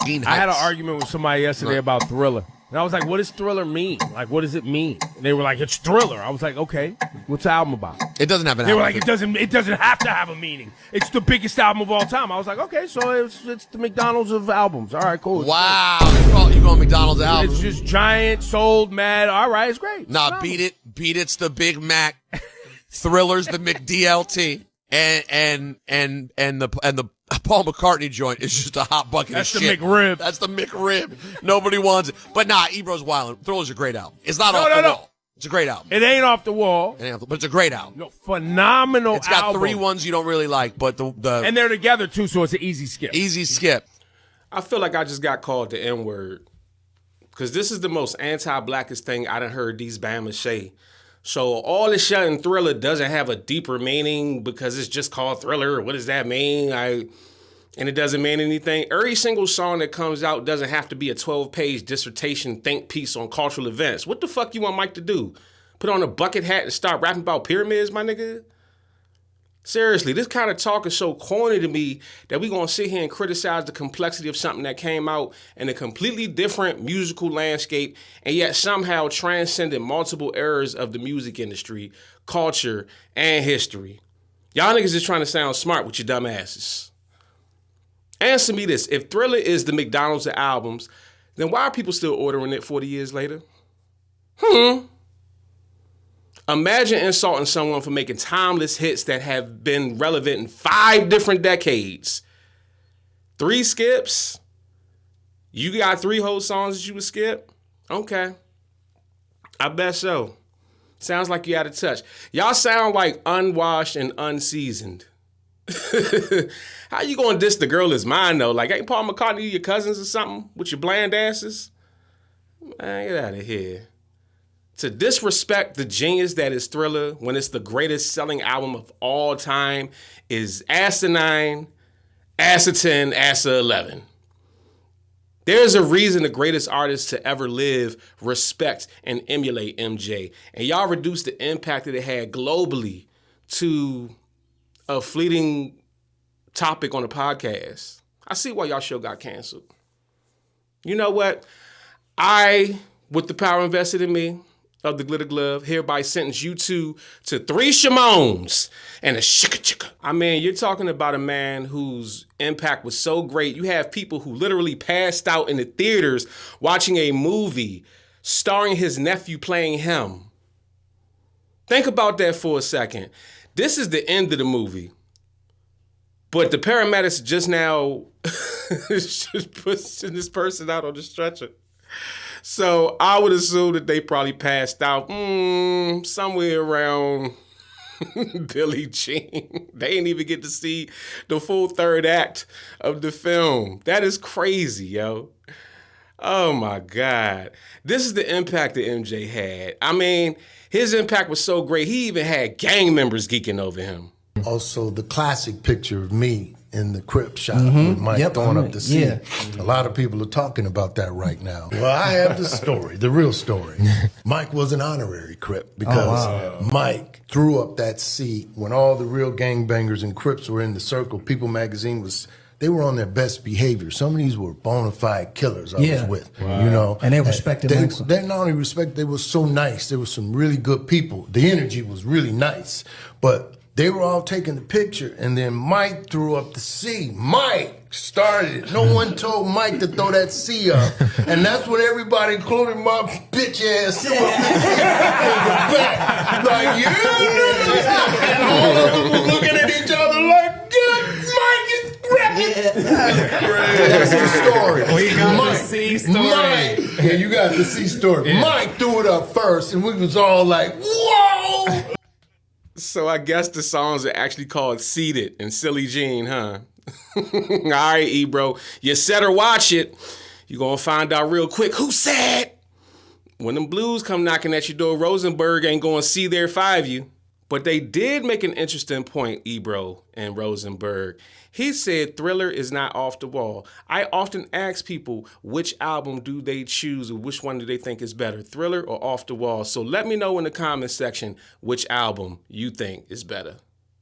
Heights. I had an argument with somebody yesterday about Thriller. And I was like, what does Thriller mean? Like, what does it mean? And they were like, it's Thriller. I was like, okay, what's the album about? It doesn't have an album. They were like, it doesn't have to have a meaning. It's the biggest album of all time. I was like, okay, so it's the McDonald's of albums. All right, cool. Wow. You call McDonald's album. It's just giant, sold, mad. All right, it's great. Nah, beat it. Beat it's the Big Mac. Thriller's the McDLT. And the Paul McCartney joint is just a hot bucket of shit. That's the McRib. That's the McRib. Nobody wants it. But nah, Ebro's wildin'. Thriller's a great album. It's not off the wall. It's a great album. It ain't off the wall. But it's a great album. No, phenomenal album. It's got 3 ones you don't really like, but and they're together too, so it's an easy skip. Easy skip. I feel like I just got called the N-word because this is the most anti-blackest thing I done heard these Bammers say. So all this shit in Thriller doesn't have a deeper meaning because it's just called Thriller. What does that mean? And it doesn't mean anything. Every single song that comes out doesn't have to be a 12-page dissertation think piece on cultural events. What the fuck you want Mike to do? Put on a bucket hat and start rapping about pyramids, my nigga? Seriously, this kind of talk is so corny to me that we gonna sit here and criticize the complexity of something that came out in a completely different musical landscape and yet somehow transcended multiple eras of the music industry, culture, and history. Y'all niggas just trying to sound smart with your dumb asses. Answer me this, if Thriller is the McDonald's of albums, then why are people still ordering it 40 years later? Imagine insulting someone for making timeless hits that have been relevant in 5 different decades. 3 skips? You got 3 whole songs that you would skip? Okay. I bet so. Sounds like you out of touch. Y'all sound like unwashed and unseasoned. How you gonna diss The Girl Is Mine, though? Like, ain't Paul McCartney your cousins or something with your bland asses? Man, get out of here. To disrespect the genius that is Thriller when it's the greatest selling album of all time is asinine, assa 10, assa 11. There's a reason the greatest artists to ever live respect and emulate MJ. And y'all reduced the impact that it had globally to a fleeting topic on a podcast. I see why y'all show got canceled. You know what? I, with the power invested in me, of the Glitter Glove, hereby sentence you two to 3 Shimones and a shika chicka. I mean, you're talking about a man whose impact was so great. You have people who literally passed out in the theaters watching a movie starring his nephew playing him. Think about that for a second. This is the end of the movie. But the paramedics just now just pushing this person out on the stretcher. So I would assume that they probably passed out somewhere around Billie Jean. They didn't even get to see the full 3rd act of the film. That is crazy, yo. Oh, my God. This is the impact that MJ had. I mean, his impact was so great, he even had gang members geeking over him. Also, the classic picture of me in the Crip shop with Mike throwing up the seat. Yeah. A lot of people are talking about that right now. Well, I have the story, the real story. Mike was an honorary Crip because Mike threw up that seat when all the real gangbangers and Crips were in the circle. People magazine they were on their best behavior. Some of these were bona fide killers I was with, you know. And they respected Mike. They not only respected, they were so nice. They were some really good people. The energy was really nice, but they were all taking the picture, and then Mike threw up the C. Mike started it. No one told Mike to throw that C up. And that's when everybody, including my bitch ass, threw up the C in the back. Like, yeah! And all of them were looking at each other like, yeah, Mike is gripping. That's the story. We got the C story. Mike, yeah, you got the C story. Yeah. Mike threw it up first, and we was all like, whoa! So I guess the songs are actually called Seated and Silly Jean, huh? All right, Ebro, you said or watch it. You're going to find out real quick who said. When them blues come knocking at your door, Rosenberg ain't going to see their 5 you. But they did make an interesting point, Ebro and Rosenberg. He said Thriller is not off the wall. I often ask people which album do they choose or which one do they think is better, Thriller or Off the Wall. So let me know in the comments section which album you think is better.